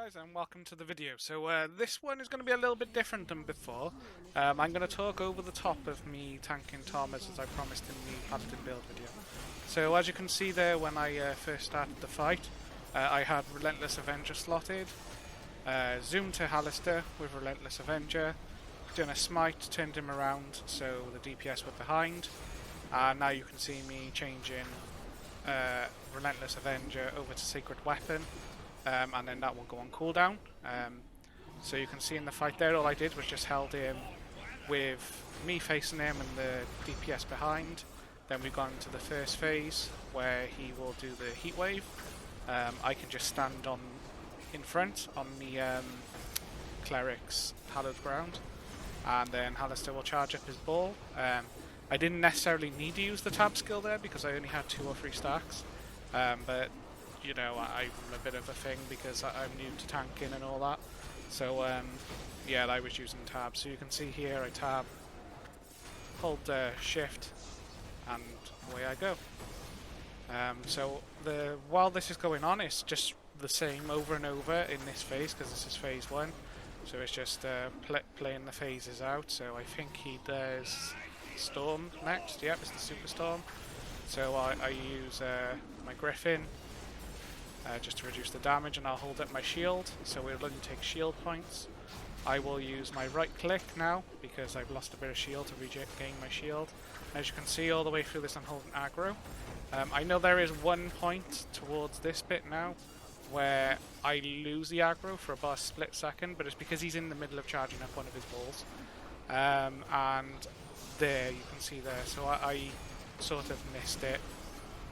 guys, and welcome to the video. So this one is going to be a little bit different than before. I'm going to talk over the top of me tanking Thomas as I promised in the Paladin build video. So as you can see there, when I first started the fight, I had Relentless Avenger slotted, zoomed to Halaster with Relentless Avenger, done a smite, turned him around so the DPS were behind, and now you can see me changing Relentless Avenger over to Sacred Weapon. And then that will go on cooldown. So you can see in the fight there, all I did was just held him with me facing him and the DPS behind. Then we've gone into the first phase where he will do the heat wave. I can just stand on in front on the cleric's hallowed ground, and then Halaster will charge up his ball. I didn't necessarily need to use the tab skill there because I only had 2 or 3 stacks, but you know, I'm a bit of a thing because I'm new to tanking and all that. So yeah, I was using tab. So you can see here I tab, hold shift, and away I go. So while this is going on, it's just the same over and over in this phase because this is phase 1. So it's just playing the phases out. So I think he does Storm next. Yep, it's the Super Storm. So I use my Griffin just to reduce the damage, and I'll hold up my shield, so we'll only take shield points. I will use my right click now because I've lost a bit of shield to regain my shield. As you can see, all the way through this I'm holding aggro. I know there is one point towards this bit now where I lose the aggro for about a split second, but it's because he's in the middle of charging up one of his balls. And there, you can see there, so I sort of missed it.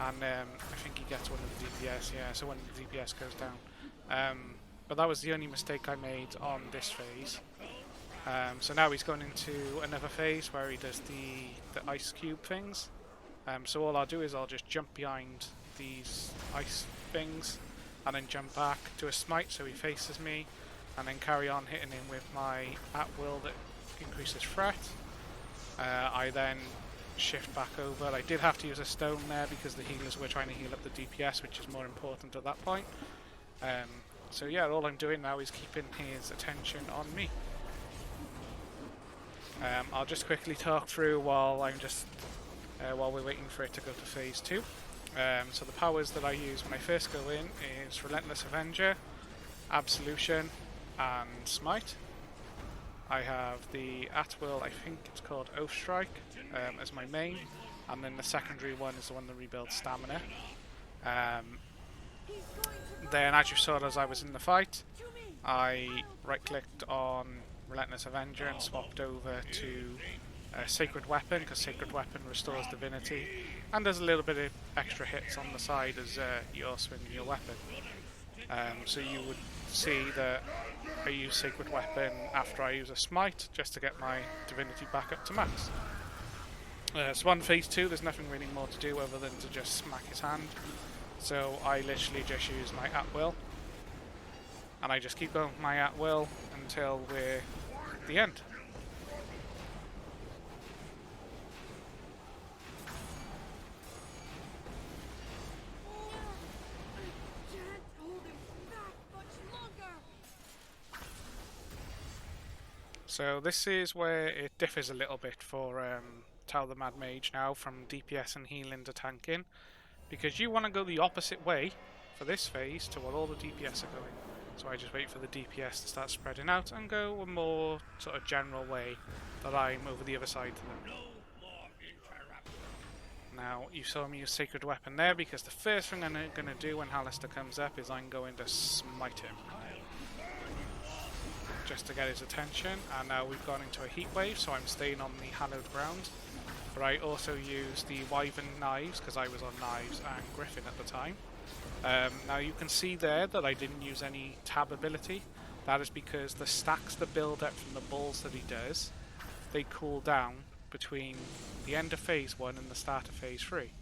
And I think he gets one of the DPS, yeah, so when the DPS goes down. But that was the only mistake I made on this phase. So now he's going into another phase where he does the ice cube things. So all I'll do is I'll just jump behind these ice things and then jump back, do a smite so he faces me, and then carry on hitting him with my at-will that increases threat. I then shift back over. I did have to use a stone there because the healers were trying to heal up the DPS, which is more important at that point. So yeah, all I'm doing now is keeping his attention on me. I'll just quickly talk through while we're waiting for it to go to phase 2. So the powers that I use when I first go in is Relentless Avenger, Absolution, and Smite. I have the at-will, I think it's called Oath Strike, as my main, and then the secondary one is the one that rebuilds stamina. Then, as you saw as I was in the fight, I right-clicked on Relentless Avenger and swapped over to Sacred Weapon, because Sacred Weapon restores divinity, and there's a little bit of extra hits on the side as you're swinging your weapon. So you would see that I use Sacred Weapon after I use a smite just to get my divinity back up to max. So on phase 2 there's nothing really more to do other than to just smack his hand. So I literally just use my at-will, and I just keep going with my at-will until we're at the end. So this is where it differs a little bit for Tao the Mad Mage now, from DPS and healing to tanking, because you want to go the opposite way for this phase to what all the DPS are going. So I just wait for the DPS to start spreading out and go a more sort of general way that I'm over the other side to them. Now you saw me use Sacred Weapon there because the first thing I'm going to do when Halaster comes up is I'm going to smite him, just to get his attention. And now we've gone into a heat wave, so I'm staying on the hallowed ground. But I also use the Wyvern Knives because I was on Knives and Griffin at the time. Now you can see there that I didn't use any tab ability. That is because the stacks that build up from the balls that he does, they cool down between the end of phase 1 and the start of phase 3.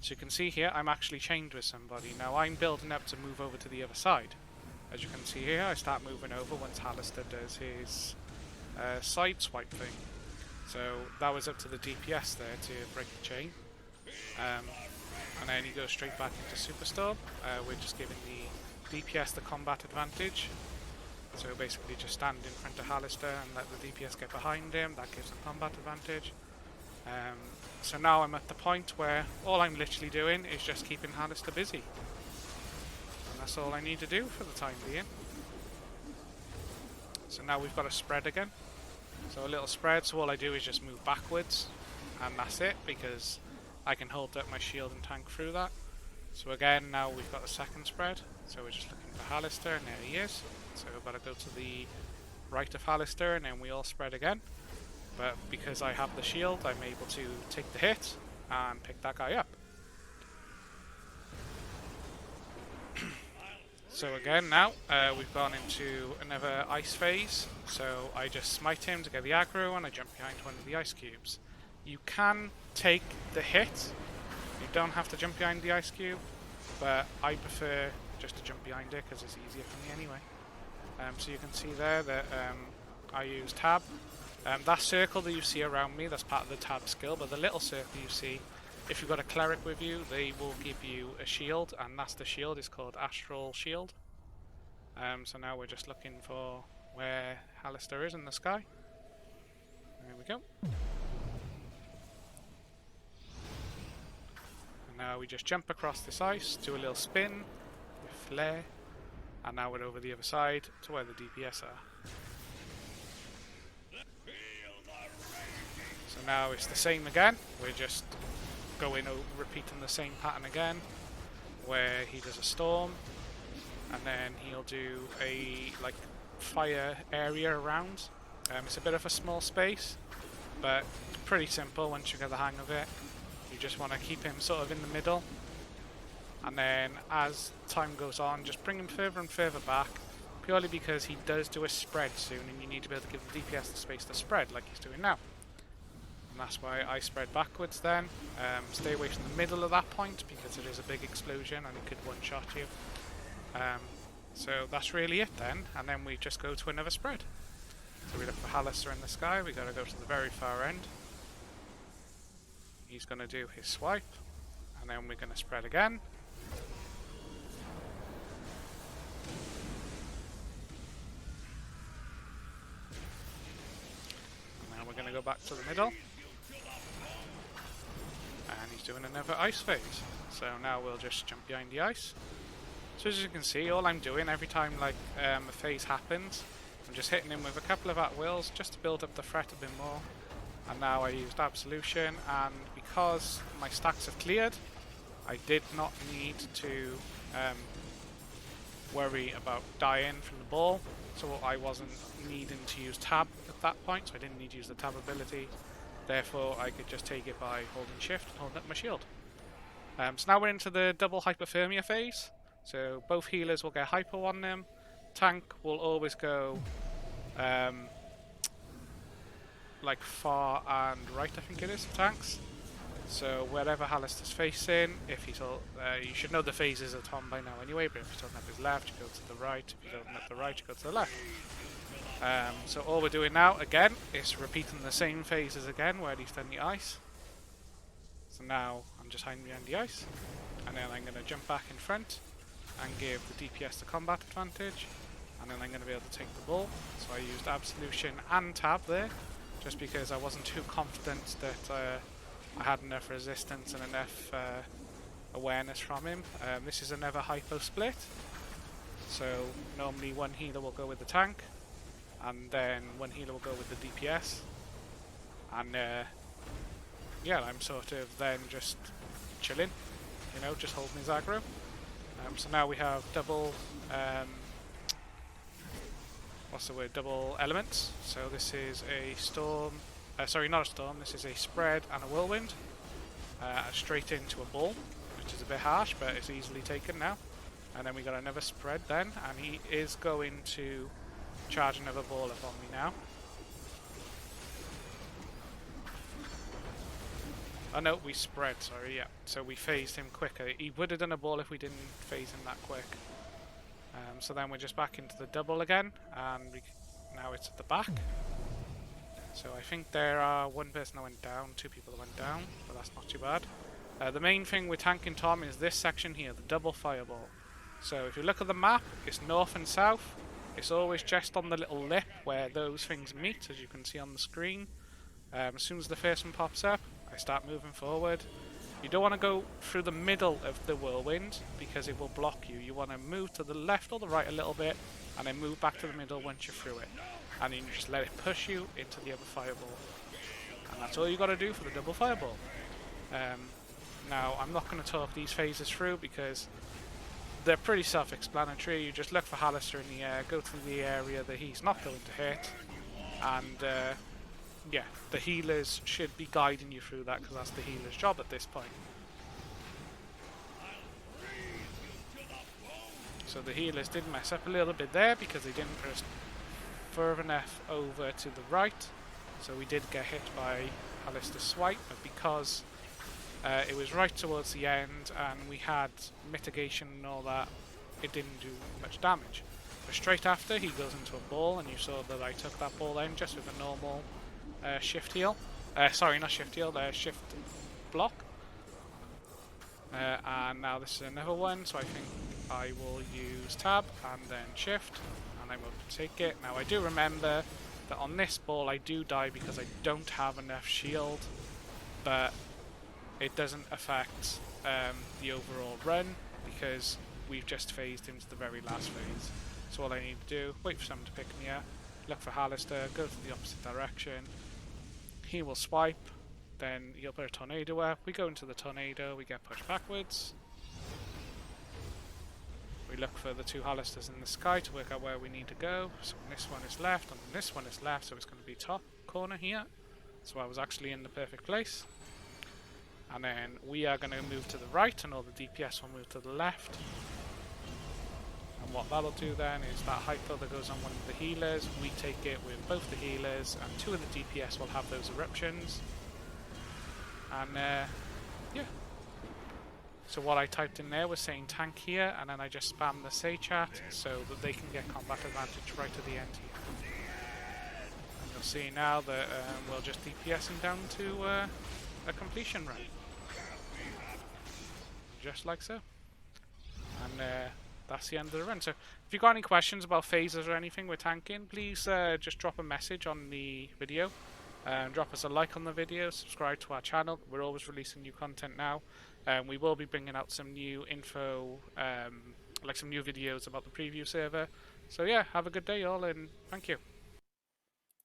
So you can see here I'm actually chained with somebody. Now I'm building up to move over to the other side. As you can see here, I start moving over once Halaster does his side swipe thing. So that was up to the DPS there to break the chain. And then he goes straight back into Superstorm. We're just giving the DPS the combat advantage. So basically just stand in front of Hallister and let the DPS get behind him, that gives them combat advantage. So now I'm at the point where all I'm literally doing is just keeping Hallister busy. And that's all I need to do for the time being. So now we've got a spread again. So a little spread, so all I do is just move backwards. And that's it, because I can hold up my shield and tank through that. So again, now we've got a second spread. So we're just looking for Hallister, and there he is. So we've got to go to the right of Hallister, and then we all spread again. But because I have the shield, I'm able to take the hit and pick that guy up. So again, now we've gone into another ice phase. So I just smite him to get the aggro, and I jump behind one of the ice cubes. You can take the hit. You don't have to jump behind the ice cube, but I prefer just to jump behind it because it's easier for me anyway. So you can see there that I use tab. That circle that you see around me, that's part of the tab skill, but the little circle you see, if you've got a cleric with you, they will give you a shield, and that's the shield, it's called Astral Shield. So now we're just looking for where Hallister is in the sky. There we go. And now we just jump across this ice, do a little spin with flare, and now we're over the other side to where the DPS are. So now it's the same again, we're just repeating the same pattern again, where he does a storm, and then he'll do a fire area around. It's a bit of a small space, but pretty simple once you get the hang of it. You just want to keep him sort of in the middle, and then as time goes on, just bring him further and further back, purely because he does do a spread soon, and you need to be able to give the DPS the space to spread like he's doing now. And that's why I spread backwards then. Stay away from the middle of that point, because it is a big explosion and it could one-shot you. So that's really it then, and then we just go to another spread. So we look for Hallister in the sky, we gotta go to the very far end. He's gonna do his swipe, and then we're gonna spread again. And now we're gonna go back to the middle. And he's doing another ice phase. So now we'll just jump behind the ice. So as you can see, all I'm doing every time a phase happens, I'm just hitting him with a couple of at-wills just to build up the threat a bit more. And now I used Absolution, and because my stacks have cleared, I did not need to worry about dying from the ball. So I wasn't needing to use tab at that point, so I didn't need to use the tab ability. Therefore, I could just take it by holding shift and holding up my shield. So now we're into the double hypothermia phase. So both healers will get hypo on them. Tank will always go far and right, I think it is, tanks. So wherever Hallister's facing, if he's you should know the phases of Tom by now anyway, but if he's talking up his left, you go to the right. If you're talking up the right, you go to the left. So all we're doing now, again, is repeating the same phases again, where he's done the ice. So now I'm just hiding behind the ice, and then I'm going to jump back in front and give the DPS the combat advantage, and then I'm going to be able to take the ball. So I used Absolution and Tab there, just because I wasn't too confident that I had enough resistance and enough awareness from him. This is another hypo split, so normally one healer will go with the tank, and then one healer will go with the DPS, and yeah, I'm sort of then just chilling, just holding his aggro. So now we have double, double elements. So this is a storm, sorry, not a storm, this is a spread and a whirlwind, straight into a ball, which is a bit harsh, but it's easily taken now. And then we got another spread then, and he is going to charge another ball up on me now. Oh no, we spread, sorry, yeah. So we phased him quicker. He would have done a ball if we didn't phase him that quick. So then we're just back into the double again, and now it's at the back. So I think there are one person that went down, two people that went down, but that's not too bad. The main thing with tanking Tom is this section here, the double fireball. So if you look at the map, it's north and south. It's always just on the little lip where those things meet, as you can see on the screen. As soon as the first one pops up, I start moving forward. You don't want to go through the middle of the whirlwind because it will block you. You want to move to the left or the right a little bit and then move back to the middle once you're through it. And then you just let it push you into the other fireball. And that's all you got to do for the double fireball. Now, I'm not going to talk these phases through because they're pretty self-explanatory. You just look for Hallister in the air, go to the area that he's not going to hit, and yeah, the healers should be guiding you through that because that's the healer's job at this point. So the healers did mess up a little bit there because they didn't press further enough over to the right. So we did get hit by Hallister's swipe, but because it was right towards the end and we had mitigation and all that, it didn't do much damage. But straight after, he goes into a ball, and you saw that I took that ball in just with a normal shift heal. Sorry, not shift heal, shift block. And now this is another one, so I think I will use tab and then shift, and I will take it. Now I do remember that on this ball I do die because I don't have enough shield, but it doesn't affect the overall run because we've just phased into the very last phase. So all I need to do, wait for someone to pick me up, look for Hallister, go to the opposite direction, he will swipe, then he'll put a tornado up, we go into the tornado, we get pushed backwards, we look for the two Hallisters in the sky to work out where we need to go. So this one is left and this one is left, so it's going to be top corner here, so I was actually in the perfect place. And then we are going to move to the right and all the DPS will move to the left. And what that'll do then is that hypo that goes on one of the healers, we take it with both the healers, and two of the DPS will have those eruptions. And yeah. So what I typed in there was saying tank here, and then I just spammed the say chat so that they can get combat advantage right at the end here. And you'll see now that we'll just DPS him down to a completion run. Just like so. And that's the end of the run. So if you've got any questions about phases or anything with tanking, please just drop a message on the video. Drop us a like on the video, subscribe to our channel. We're always releasing new content now. We will be bringing out some new info, like some new videos about the preview server. So yeah, have a good day all, and thank you.